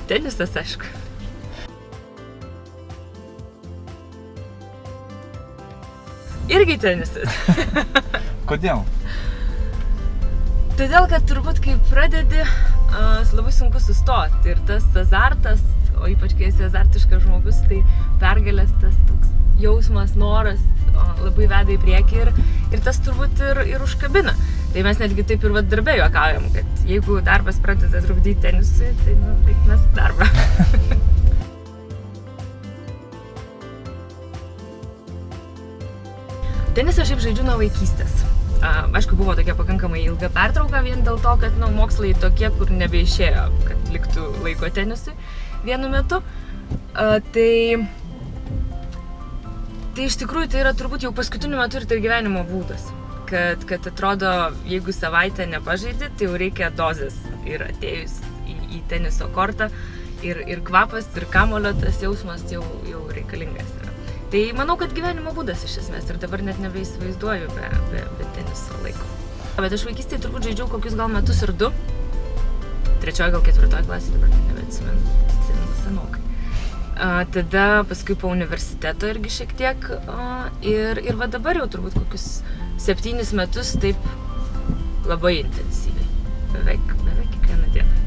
Tenisas, aišku. Irgi tenisas. Kodėl? Todėl, kad turbūt kai pradedi, labai sunku sustoti. Ir tas azartas, o ypač kai esi azartiškas žmogus, tai pergalės tas toks jausmas, noras labai veda į priekį ir tas turbūt ir užkabina. Tai mes netgi taip ir darbe juokaujam, kad jeigu darbas pradeda trukdyti tenisui, tai reik mesti darbą. Tenisą šiaip žaidžiu nuo vaikystės. Aišku, buvo tokia pakankamai ilga pertrauka vien dėl to, kad mokslai tokie, kur nebeišėjo, kad liktų laiko tenisui vienu metu. Tai iš tikrųjų tai yra turbūt jau paskutiniu metu ir tai gyvenimo būdas. Kad atrodo, jeigu savaitę nepažaidi, tai jau reikia dozės ir atėjus į teniso kortą ir kvapas, ir kamulio tas jausmas jau reikalingas yra. Tai manau, kad gyvenimo būdas iš esmės ir dabar net nebeįsivaizduoju be teniso laiko. Bet aš vaikystėje turbūt žaidžiau kokius gal metus ir 2. 3. gal 4. klasėje, dabar nebeatsimenu senokai. Tada paskui po universiteto irgi šiek tiek ir va dabar jau turbūt kokius 7 metus taip labai intensyviai, beveik kiekvieną dieną.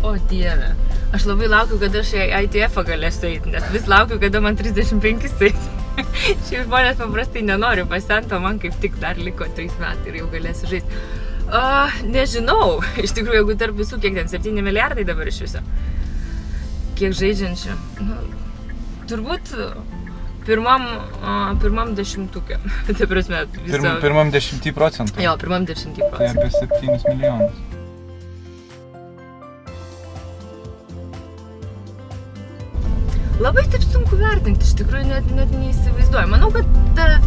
O Dieve, aš labai laukiu, kada aš į ITF-ą galėsiu eiti, nes vis laukiu, kada man 35 eiti. Šiaip žmonės paprastai nenori pasent, o man kaip tik dar liko 3 metai ir jau galėsiu žaisti. Nežinau, iš tikrųjų, jeigu tarp visų, kiek ten 7 milijardai dabar iš viso, kiek žaidžiančių, turbūt pirmam 10-tuke, tai prasme viso... Pirmam 10%? Jo, pirmam 10%. Tai apie 7 milijonus. Labai taip sunku vertinti, iš tikrųjų net neįsivaizduoju. Manau, kad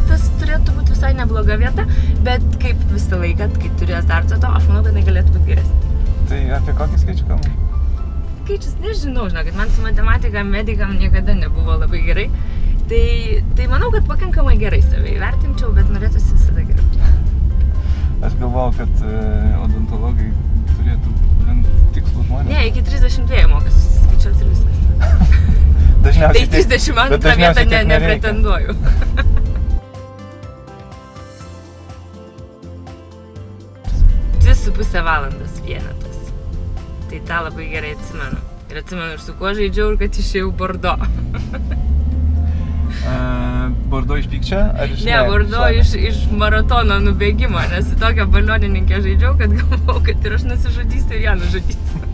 tas turėtų būti visai nebloga vieta, bet kaip visą laiką, kai turi azarto to, aš manau, kad negalėtų būti geresnė. Tai apie kokį skaičių kalbam? Skaičius nežinau, žinokit, man su matematika, medikam niekada nebuvo labai gerai. Tai manau, kad pakankamai gerai save įvertinčiau, bet norėtųsi visada geriau. Aš galvojau, kad odontologai turėtų gan tikslų žmonės. Ne, iki 32 mokas skaičiuoti ir viskas. Tai 32 vietą nepretenduoju. 2,5 valandos vienetas. Tai tą labai gerai atsimenu. Ir atsimenu ir su kuo žaidžiau ir kad išėjau Bordo. Bordo iš pykčio? Ne, Bordo iš maratono nubėgimo, nes tokią balionininkę žaidžiau, kad galvojau, kad ir aš nusižudysiu ir ją nužudysiu.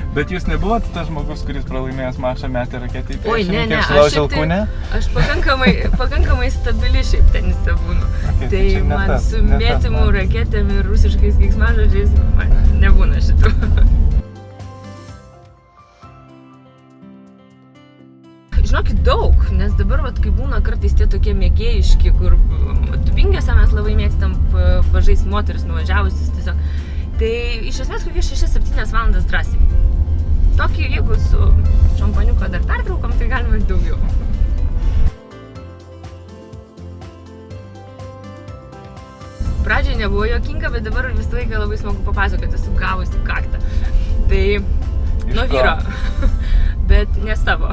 Bet jūs nebuvot tas žmogus, kuris pralaimėjęs mačą metė raketę į Oi, priešininką ne, sulaužė alkūnę? Aš pakankamai stabili šiaip tenise būnu. Tai man su mėtimu raketėm ir rusiškais keiksmažodžiais man nebūna šitų. Žinokit, daug, nes dabar, kai būna kartais tie tokie mėgėjiški, kur Dubingėse mes labai mėgstam pažaisti moteris nuvažiavusis tiesiog. Tai iš esmės kokias 6-7 valandas drąsiai. Tokį, jeigu su šampaniuko dar pertraukom, tai galima ir daugiau. Pradžiai nebuvo juokinga, bet dabar visą laiką labai smagu papasakoti, esu gavusi kaktą. Tai nuo vyro, bet ne savo.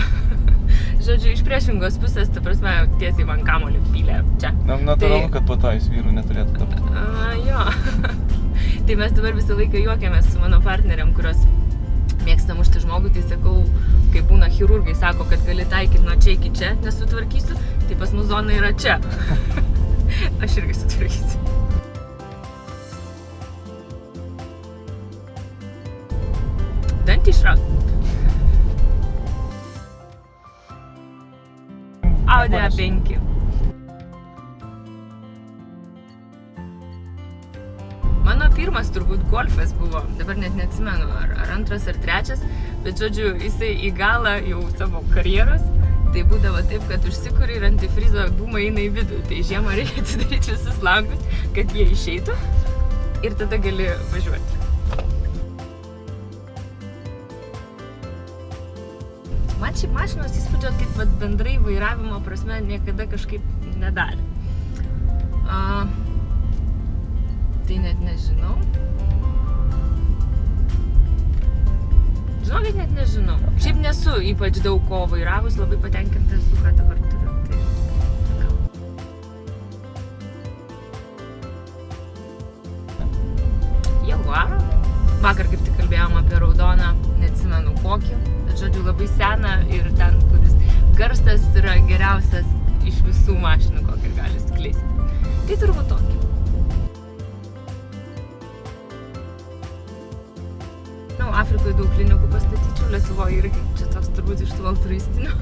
Žodžiu, iš priešingos pusės, ta prasme, tiesiai man kamuolį pylė čia. Natūralu, kad po to jūs vyrų neturėtų kartu. Jo. Tai mes dabar visą laiką juokiamės su mano partneriam, kurios mėgstam mušti žmogų, tai sakau, kai būna chirurgai, sako, kad gali taikyti nuo čia iki čia, nesutvarkysiu, tai pas mus zona yra čia. Aš irgi sutvarkysiu. Dantį išrauti. Audi A5. Mano pirmas turbūt golfas buvo, dabar net neatsimenu, ar 2 ar 3, bet žodžiu, jisai į galą jau savo karjeros, tai būdavo taip, kad užsikuri ir antifrizo dūmai eina į vidų, tai žiemą reikia atidaryti visus langus, kad jie išeitų ir tada gali važiuoti. Man šiaip mašinos įspūdžio taip bendrai vairavimo prasme niekada kažkaip nedarė. Tai net nežinau. Žinokit, net nežinau. Šiaip nesu ypač daug ko vairavus, labai patenkinta esu, ką dabar turiu. Tai Jaguarą. Vakar kaip tik kalbėjom apie raudoną, neatsimenu kokį, bet žodžiu labai seną ir ten, kuris garsas yra geriausias iš visų mašinų, kokią gali skleisti. Tai turbūt tokį. Afrikoje daug klinikų pastatyčiau, Lietuvoje irgi čia toks turbūt iš tų altruistinių.